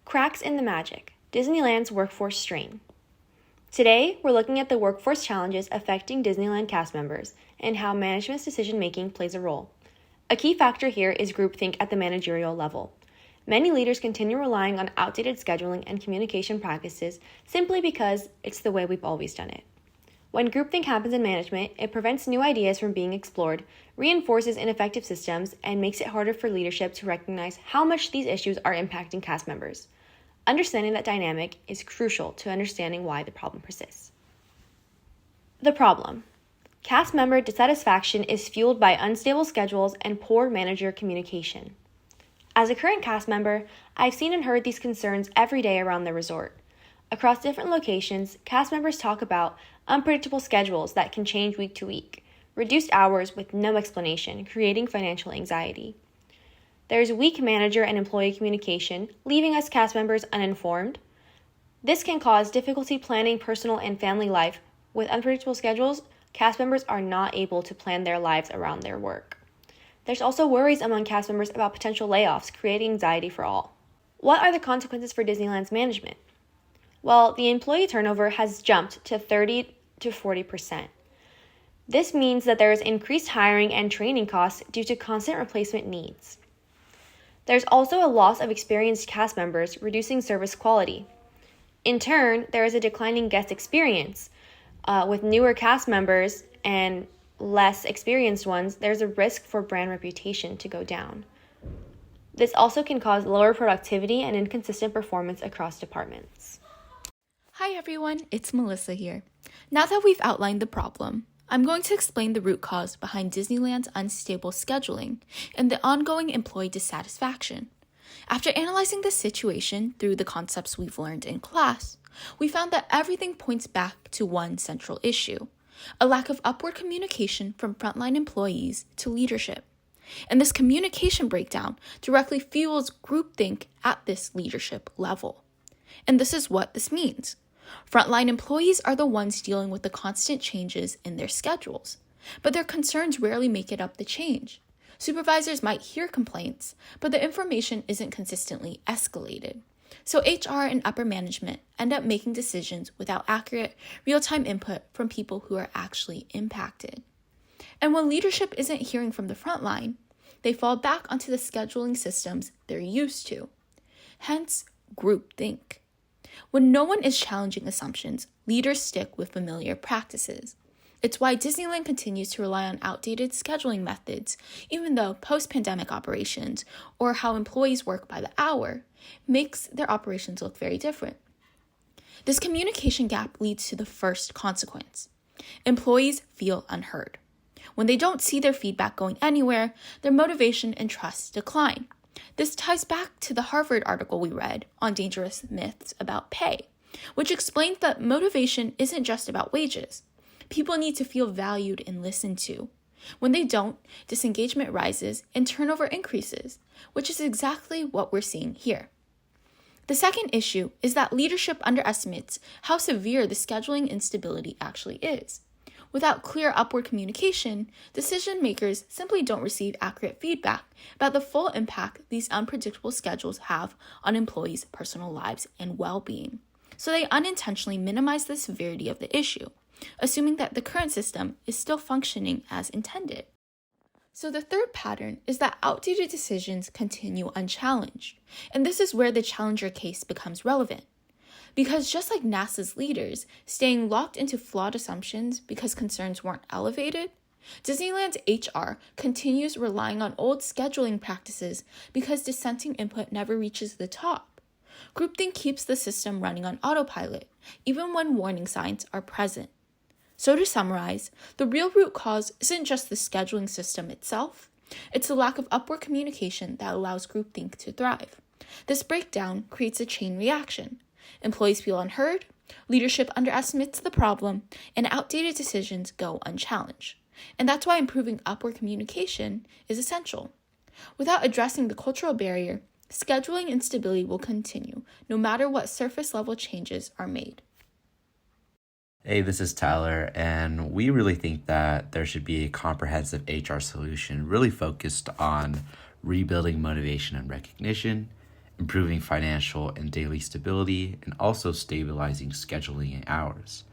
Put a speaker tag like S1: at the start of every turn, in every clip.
S1: Cracks in the magic, Disneyland's workforce strain. Today, we're looking at the workforce challenges affecting Disneyland cast members and how management's decision-making plays a role. A key factor here is groupthink at the managerial level. Many leaders continue relying on outdated scheduling and communication practices simply because it's the way we've always done it. When groupthink happens in management, it prevents new ideas from being explored, reinforces ineffective systems, and makes it harder for leadership to recognize how much these issues are impacting cast members. Understanding that dynamic is crucial to understanding why the problem persists. The problem. Cast member dissatisfaction is fueled by unstable schedules and poor manager communication. As a current cast member, I've seen and heard these concerns every day around the resort. Across different locations, cast members talk about unpredictable schedules that can change week to week, reduced hours with no explanation, creating financial anxiety. There's weak manager and employee communication, leaving us cast members uninformed. This can cause difficulty planning personal and family life. With unpredictable schedules, cast members are not able to plan their lives around their work. There's also worries among cast members about potential layoffs, creating anxiety for all. What are the consequences for Disneyland's management? Well, the employee turnover has jumped to 30 to 40%. This means that there is increased hiring and training costs due to constant replacement needs. There's also a loss of experienced cast members, reducing service quality. In turn, there is a declining guest experience. With newer cast members and less experienced ones, there's a risk for brand reputation to go down. This also can cause lower productivity and inconsistent performance across departments.
S2: Hi everyone, it's Melissa here. Now that we've outlined the problem, I'm going to explain the root cause behind Disneyland's unstable scheduling and the ongoing employee dissatisfaction. After analyzing the situation through the concepts we've learned in class, we found that everything points back to one central issue: a lack of upward communication from frontline employees to leadership. And this communication breakdown directly fuels groupthink at this leadership level. And this is what this means. Frontline employees are the ones dealing with the constant changes in their schedules, but their concerns rarely make it up the change. Supervisors might hear complaints, but the information isn't consistently escalated. So HR and upper management end up making decisions without accurate, real-time input from people who are actually impacted. And when leadership isn't hearing from the frontline, they fall back onto the scheduling systems they're used to. Hence, groupthink. When no one is challenging assumptions, leaders stick with familiar practices. It's why Disneyland continues to rely on outdated scheduling methods, even though post-pandemic operations, or how employees work by the hour, makes their operations look very different. This communication gap leads to the first consequence. Employees feel unheard. When they don't see their feedback going anywhere, their motivation and trust decline. This ties back to the Harvard article we read on dangerous myths about pay, which explains that motivation isn't just about wages. People need to feel valued and listened to. When they don't, disengagement rises and turnover increases, which is exactly what we're seeing here. The second issue is that leadership underestimates how severe the scheduling instability actually is. Without clear upward communication, decision makers simply don't receive accurate feedback about the full impact these unpredictable schedules have on employees' personal lives and well-being. So they unintentionally minimize the severity of the issue, assuming that the current system is still functioning as intended. So the third pattern is that outdated decisions continue unchallenged, and this is where the challenger case becomes relevant. Because just like NASA's leaders staying locked into flawed assumptions because concerns weren't elevated, Disneyland's HR continues relying on old scheduling practices because dissenting input never reaches the top. Groupthink keeps the system running on autopilot, even when warning signs are present. So to summarize, the real root cause isn't just the scheduling system itself, it's the lack of upward communication that allows groupthink to thrive. This breakdown creates a chain reaction. Employees feel unheard, leadership underestimates the problem, and outdated decisions go unchallenged. And that's why improving upward communication is essential. Without addressing the cultural barrier, scheduling instability will continue, no matter what surface-level changes are made.
S3: Hey, this is Tyler, and we really think that there should be a comprehensive HR solution really focused on rebuilding motivation and recognition, improving financial and daily stability, and also stabilizing scheduling and hours.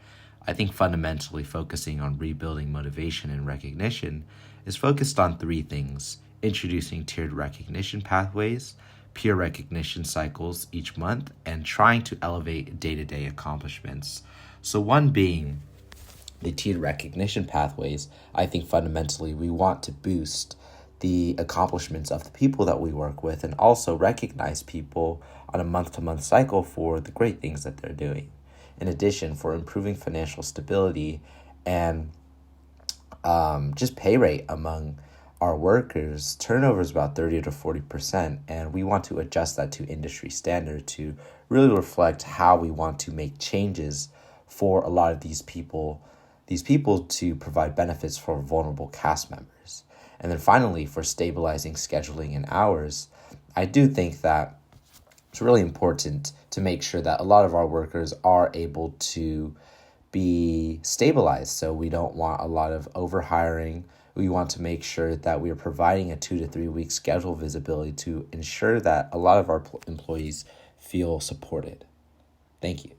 S3: I think fundamentally focusing on rebuilding motivation and recognition is focused on three things: introducing tiered recognition pathways, peer recognition cycles each month, and trying to elevate day to day accomplishments. So, one being the tiered recognition pathways, I think fundamentally we want to boost the accomplishments of the people that we work with and also recognize people on a month to month cycle for the great things that they're doing. In addition, for improving financial stability and just pay rate among our workers, turnover is about 30 to 40%, and we want to adjust that to industry standard to really reflect how we want to make changes for a lot of these people to provide benefits for vulnerable cast members. And then finally, for stabilizing scheduling and hours, I do think that it's really important to make sure that a lot of our workers are able to be stabilized. So we don't want a lot of overhiring. We want to make sure that we are providing a 2 to 3 week schedule visibility to ensure that a lot of our employees feel supported. Thank you.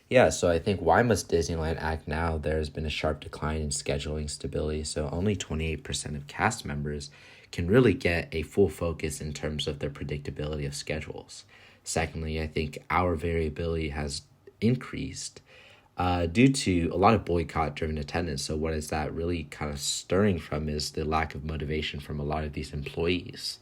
S3: Yeah, so I think why must Disneyland act now? There's been a sharp decline in scheduling stability, so only 28% of cast members can really get a full focus in terms of their predictability of schedules. Secondly, I think our variability has increased due to a lot of boycott-driven attendance. So what is that really kind of stirring from is the lack of motivation from a lot of these employees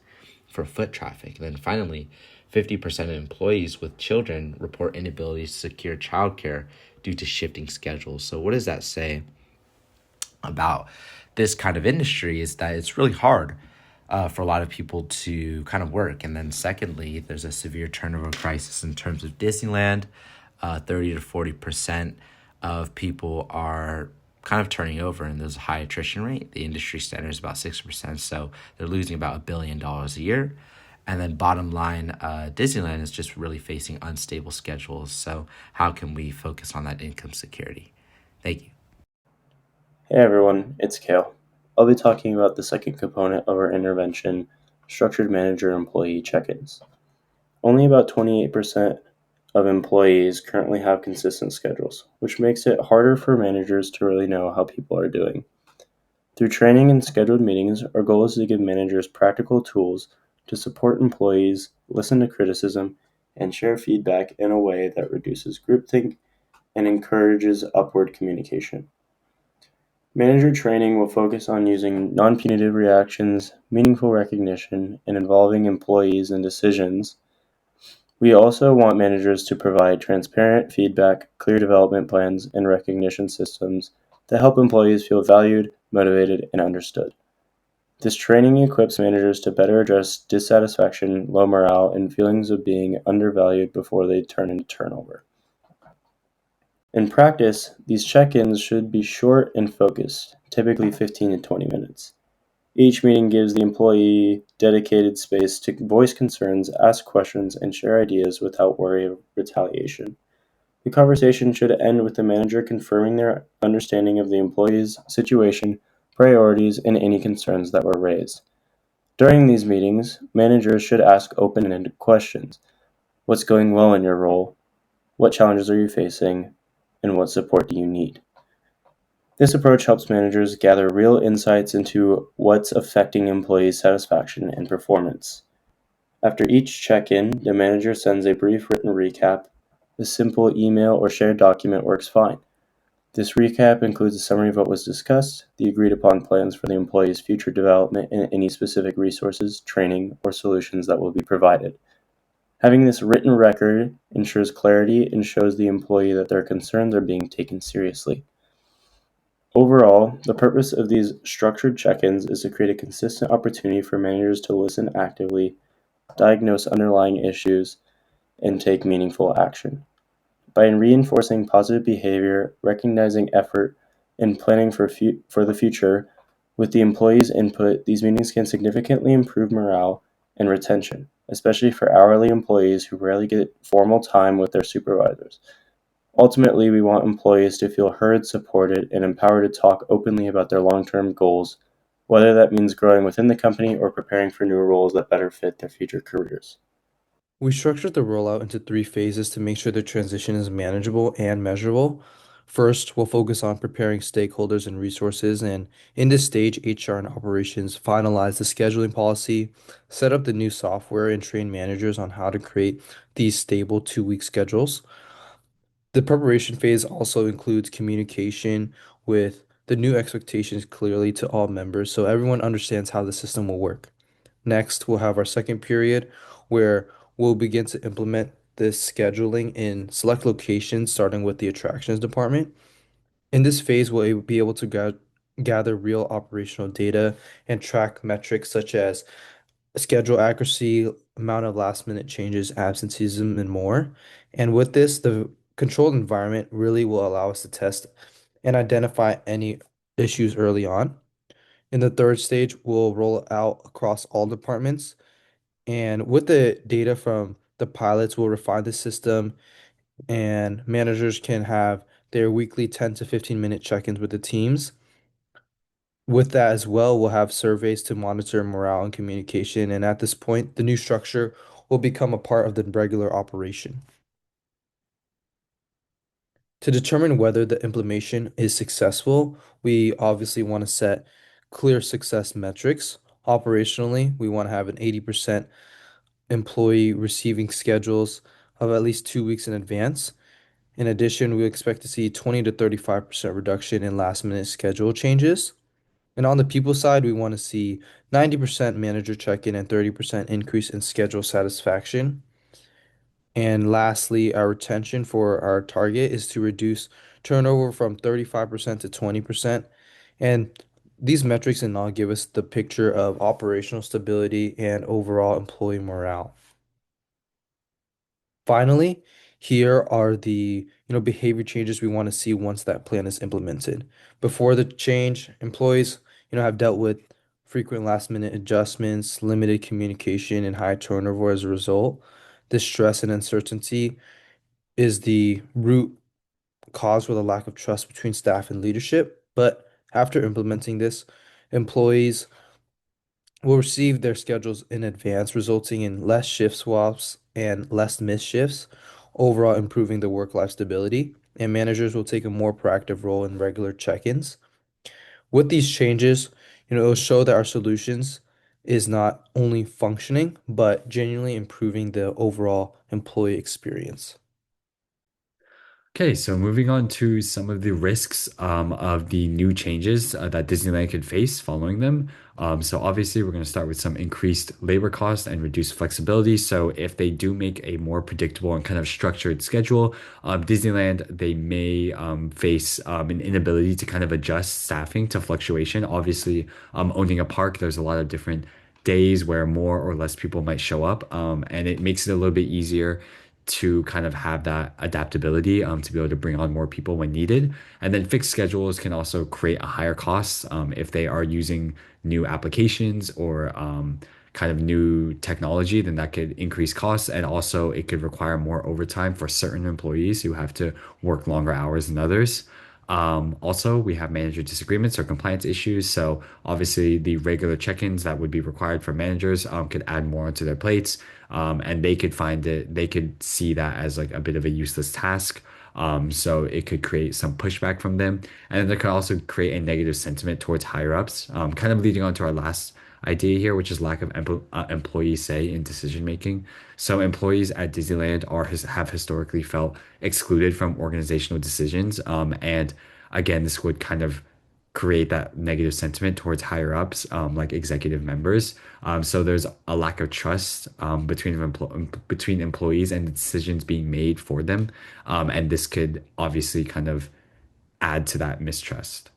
S3: for foot traffic. And then finally, 50% of employees with children report inability to secure childcare due to shifting schedules. So what does that say about this kind of industry is that it's really hard for a lot of people to kind of work. And then secondly, there's a severe turnover crisis in terms of Disneyland. 30 to 40% of people are kind of turning over, and there's a high attrition rate. The industry standard is about 6%, so they're losing about $1 billion a year. And then bottom line, Disneyland is just really facing unstable schedules. So how can we focus on that income security? Thank you.
S4: Hey everyone, it's Kale. I'll be talking about the second component of our intervention, structured manager-employee check-ins. Only about 28% of employees currently have consistent schedules, which makes it harder for managers to really know how people are doing. Through training and scheduled meetings, our goal is to give managers practical tools to support employees, listen to criticism, and share feedback in a way that reduces groupthink and encourages upward communication. Manager training will focus on using non-punitive reactions, meaningful recognition, and involving employees in decisions. We also want managers to provide transparent feedback, clear development plans, and recognition systems that help employees feel valued, motivated, and understood. This training equips managers to better address dissatisfaction, low morale, and feelings of being undervalued before they turn into turnover. In practice, these check-ins should be short and focused, typically 15 to 20 minutes. Each meeting gives the employee dedicated space to voice concerns, ask questions, and share ideas without worry of retaliation. The conversation should end with the manager confirming their understanding of the employee's situation, priorities, and any concerns that were raised. During these meetings, managers should ask open-ended questions. What's going well in your role? What challenges are you facing? And what support do you need? This approach helps managers gather real insights into what's affecting employee satisfaction and performance. After each check-in, the manager sends a brief written recap. A simple email or shared document works fine. This recap includes a summary of what was discussed, the agreed upon plans for the employee's future development, and any specific resources, training, or solutions that will be provided. Having this written record ensures clarity and shows the employee that their concerns are being taken seriously. Overall, the purpose of these structured check-ins is to create a consistent opportunity for managers to listen actively, diagnose underlying issues, and take meaningful action. By reinforcing positive behavior, recognizing effort, and planning for the future, with the employees' input, these meetings can significantly improve morale and retention, especially for hourly employees who rarely get formal time with their supervisors. Ultimately, we want employees to feel heard, supported, and empowered to talk openly about their long-term goals, whether that means growing within the company or preparing for new roles that better fit their future careers.
S5: We structured the rollout into three phases to make sure the transition is manageable and measurable. First, we'll focus on preparing stakeholders and resources, and in this stage, HR and operations finalize the scheduling policy, set up the new software, and train managers on how to create these stable 2 week schedules. The preparation phase also includes communication with the new expectations clearly to all members so everyone understands how the system will work. Next, we'll have our second period where we'll begin to implement this scheduling in select locations, starting with the attractions department. In this phase, we'll be able to gather real operational data and track metrics such as schedule accuracy, amount of last minute changes, absenteeism, and more. And with this, the controlled environment really will allow us to test and identify any issues early on. In the third stage, we'll roll it out across all departments. And with the data from the pilots, we'll refine the system, and managers can have their weekly 10 to 15-minute check-ins with the teams. With that as well, we'll have surveys to monitor morale and communication. And at this point, the new structure will become a part of the regular operation. To determine whether the implementation is successful, we obviously want to set clear success metrics. Operationally, we want to have an 80% employee receiving schedules of at least 2 weeks in advance. In addition, we expect to see 20 to 35% reduction in last minute schedule changes. And on the people side, we want to see 90% manager check-in and 30% increase in schedule satisfaction. And lastly, our retention for our target is to reduce turnover from 35% to 20%. And these metrics and all give us the picture of operational stability and overall employee morale. Finally, here are the behavior changes we want to see once that plan is implemented. Before the change, employees have dealt with frequent last minute adjustments, limited communication, and high turnover as a result. This stress and uncertainty is the root cause for the lack of trust between staff and leadership. But after implementing this, employees will receive their schedules in advance, resulting in less shift swaps and less missed shifts, overall improving the work-life stability. And managers will take a more proactive role in regular check-ins. With these changes, it'll show that our solutions is not only functioning, but genuinely improving the overall employee experience.
S6: Okay, so moving on to some of the risks of the new changes that Disneyland could face following them. So obviously, we're going to start with some increased labor costs and reduced flexibility. So if they do make a more predictable and kind of structured schedule, Disneyland, they may face an inability to kind of adjust staffing to fluctuation. Obviously, owning a park, there's a lot of different days where more or less people might show up, and it makes it a little bit easier to kind of have that adaptability to be able to bring on more people when needed. And then fixed schedules can also create a higher cost if they are using new applications or kind of new technology, then that could increase costs. And also, it could require more overtime for certain employees who have to work longer hours than others. Also, we have manager disagreements or compliance issues. So obviously, the regular check-ins that would be required for managers could add more onto their plates, and they could see that as like a bit of a useless task. So it could create some pushback from them, and then it could also create a negative sentiment towards higher ups. Kind of leading on to our last idea here, which is lack of employee say in decision making. So employees at Disneyland have historically felt excluded from organizational decisions, and again, this would kind of create that negative sentiment towards higher ups, like executive members. So there's a lack of trust between employees and the decisions being made for them, and this could obviously kind of add to that mistrust.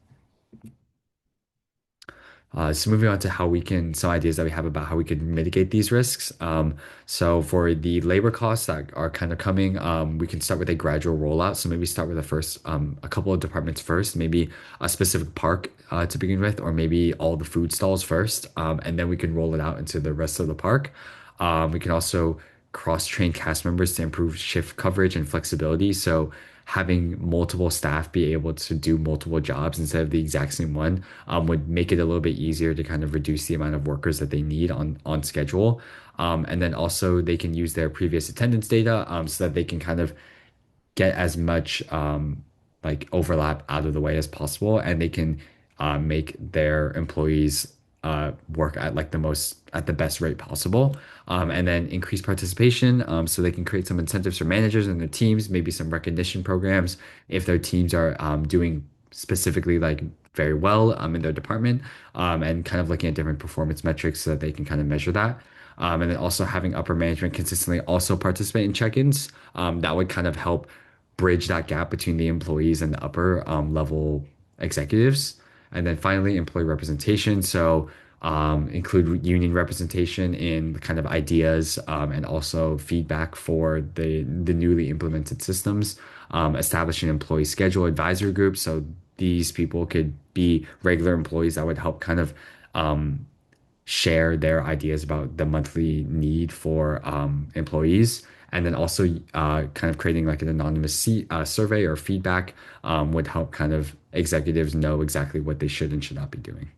S6: So moving on to some ideas that we have about how we could mitigate these risks. So for the labor costs that are kind of coming, we can start with a gradual rollout. So maybe start with a couple of departments first, maybe a specific park to begin with, or maybe all the food stalls first, and then we can roll it out into the rest of the park. We can also cross-train cast members to improve shift coverage and flexibility. So having multiple staff be able to do multiple jobs instead of the exact same one would make it a little bit easier to kind of reduce the amount of workers that they need on schedule. And then also they can use their previous attendance data so that they can kind of get as much like overlap out of the way as possible, and they can make their employees work at like the best rate possible, and then increase participation, so they can create some incentives for managers and their teams, maybe some recognition programs if their teams are doing specifically like very well in their department, and kind of looking at different performance metrics so that they can kind of measure that. And then also having upper management consistently also participate in check-ins. That would kind of help bridge that gap between the employees and the upper level executives. And then finally, employee representation. So include union representation in kind of ideas and also feedback for the newly implemented systems. Establish an employee schedule advisory group. So these people could be regular employees that would help kind of share their ideas about the monthly need for employees. And then also kind of creating like an anonymous survey or feedback would help kind of executives know exactly what they should and should not be doing.